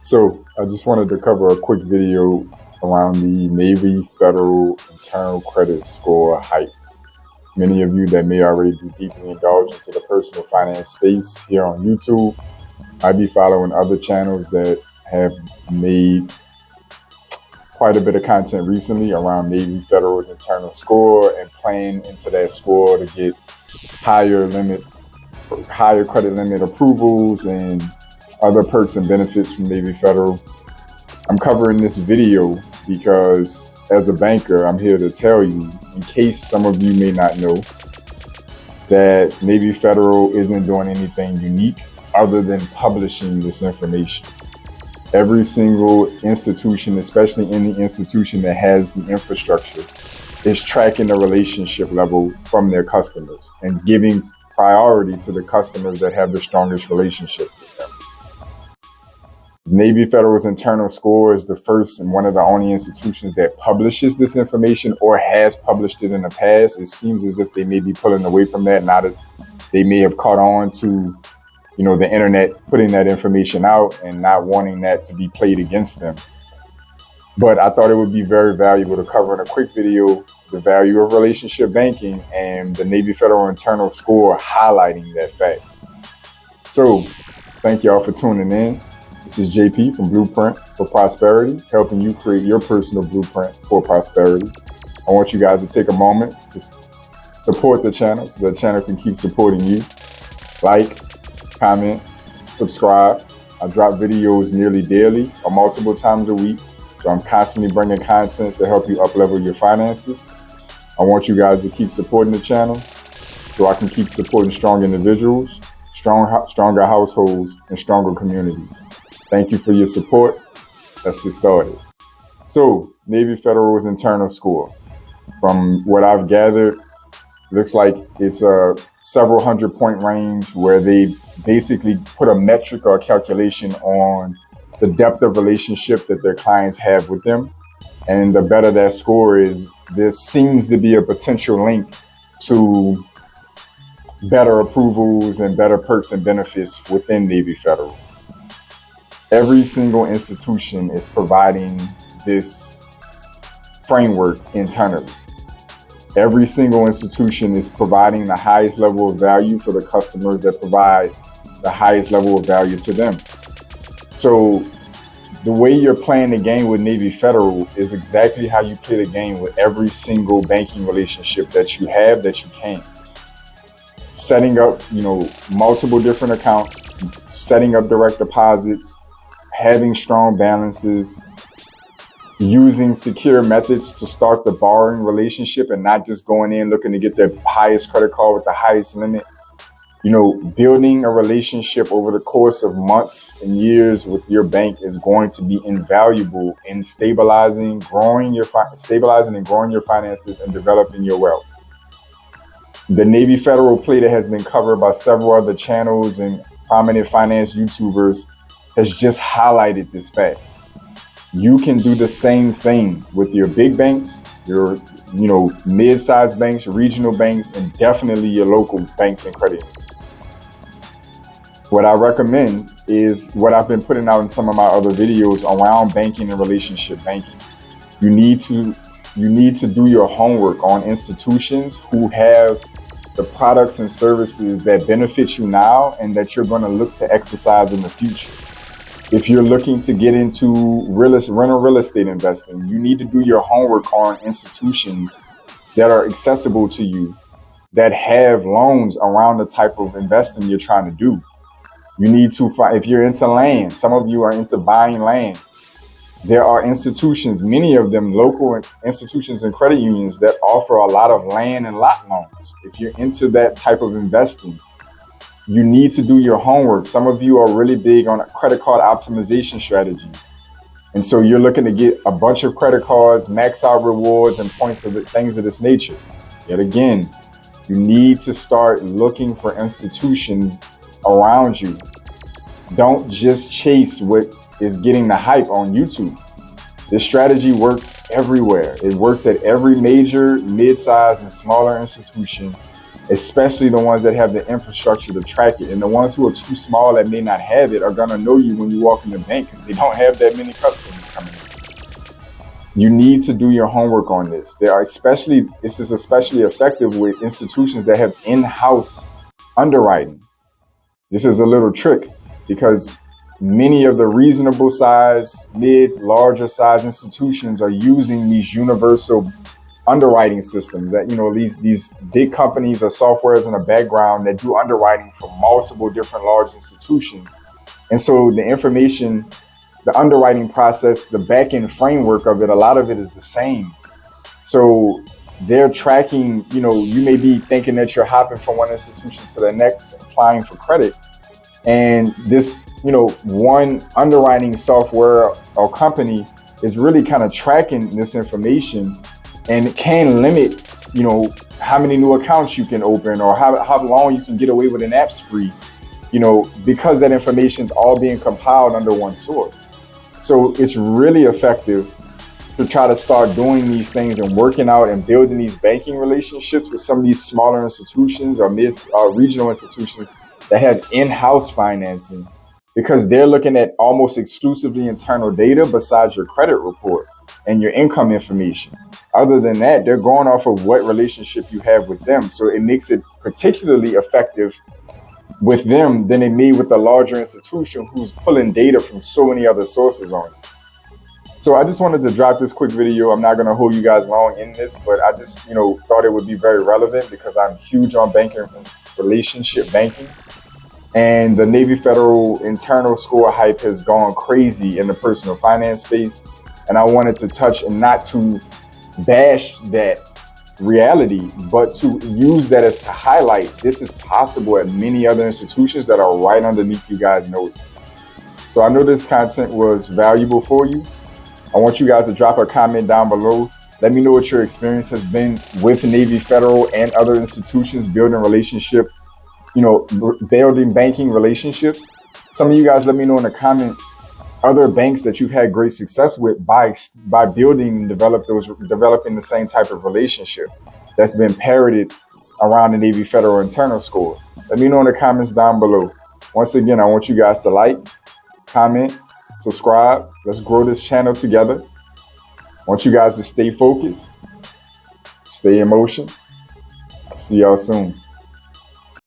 So I just wanted to cover a quick video around the Navy Federal Internal Credit Score hype. Many of you that may already be deeply indulged into the personal finance space here on YouTube might be following other channels that have made quite a bit of content recently around Navy Federal's internal score and playing into that score to get higher credit limit approvals and other perks and benefits from Navy Federal. I'm covering this video because as a banker, I'm here to tell you, in case some of you may not know, that Navy Federal isn't doing anything unique other than publishing this information. Every single institution, especially any institution that has the infrastructure, is tracking the relationship level from their customers and giving priority to the customers that have the strongest relationship with them. Navy Federal's internal score is the first and one of the only institutions that publishes this information or has published it in the past. It seems as if they may be pulling away from that now that they may have caught on to, the internet putting that information out and not wanting that to be played against them. But I thought it would be very valuable to cover in a quick video the value of relationship banking and the Navy Federal internal score highlighting that fact. So thank y'all for tuning in. This is JP from Blueprint for Prosperity, helping you create your personal blueprint for prosperity. I want you guys to take a moment to support the channel so the channel can keep supporting you. Like, comment, subscribe. I drop videos nearly daily or multiple times a week, so I'm constantly bringing content to help you up-level your finances. I want you guys to keep supporting the channel so I can keep supporting strong individuals, stronger households, and stronger communities. Thank you for your support. Let's get started. So, Navy Federal's internal score. From what I've gathered, looks like it's a several 100-point range where they basically put a metric or a calculation on the depth of relationship that their clients have with them. And the better that score is, there seems to be a potential link to better approvals and better perks and benefits within Navy Federal. Every single institution is providing this framework internally. Every single institution is providing the highest level of value for the customers that provide the highest level of value to them. So the way you're playing the game with Navy Federal is exactly how you play the game with every single banking relationship that you have, that you can. Setting up, multiple different accounts, setting up direct deposits, having strong balances, using secure methods to start the borrowing relationship and not just going in looking to get the highest credit card with the highest limit. Building a relationship over the course of months and years with your bank is going to be invaluable in stabilizing and growing your finances and developing your wealth. The Navy Federal play that has been covered by several other channels and prominent finance YouTubers has just highlighted this fact. You can do the same thing with your big banks, your mid-sized banks, regional banks, and definitely your local banks and credit unions. What I recommend is what I've been putting out in some of my other videos around banking and relationship banking. You need to do your homework on institutions who have the products and services that benefit you now and that you're going to look to exercise in the future. If you're looking to get into rental real estate investing, you need to do your homework on institutions that are accessible to you, that have loans around the type of investing you're trying to do. You need to find, if you're into land, some of you are into buying land. There are institutions, many of them local institutions and credit unions that offer a lot of land and lot loans. If you're into that type of investing, you need to do your homework. Some of you are really big on credit card optimization strategies. And so you're looking to get a bunch of credit cards, max out rewards and points of things of this nature. Yet again, you need to start looking for institutions around you. Don't just chase what is getting the hype on YouTube. This strategy works everywhere. It works at every major, mid-sized, and smaller institution. especially the ones that have the infrastructure to track it. And the ones who are too small that may not have it are gonna know you when you walk in the bank because they don't have that many customers coming in. You need to do your homework on this. This is especially effective with institutions that have in-house underwriting. This is a little trick because many of the reasonable size, larger size institutions are using these universal underwriting systems that, these big companies or softwares in the background that do underwriting for multiple different large institutions. And so the information, the underwriting process, the back end framework of it, a lot of it is the same. So they're tracking, you may be thinking that you're hopping from one institution to the next, applying for credit. And this, one underwriting software or company is really kind of tracking this information, and it can limit, how many new accounts you can open or how long you can get away with an app spree, because that information is all being compiled under one source. So it's really effective to try to start doing these things and working out and building these banking relationships with some of these smaller institutions or regional institutions that have in-house financing, because they're looking at almost exclusively internal data besides your credit report and your income information. Other than that, they're going off of what relationship you have with them. So it makes it particularly effective with them than it may with the larger institution who's pulling data from so many other sources on it. So I just wanted to drop this quick video. I'm not going to hold you guys long in this, but I just, thought it would be very relevant because I'm huge on banking, relationship banking. And the Navy Federal internal score hype has gone crazy in the personal finance space. And I wanted to touch and not to bash that reality, but to use that as to highlight this is possible at many other institutions that are right underneath you guys' noses. So I know this content was valuable for you. I want you guys to drop a comment down below. Let me know what your experience has been with Navy Federal and other institutions building building banking relationships. Some of you guys let me know in the comments other banks that you've had great success with by building and developing the same type of relationship that's been parroted around the Navy Federal internal score. Let me know in the comments down below. Once again, I want you guys to like, comment, subscribe. Let's grow this channel together. I want you guys to stay focused, stay in motion. See y'all soon.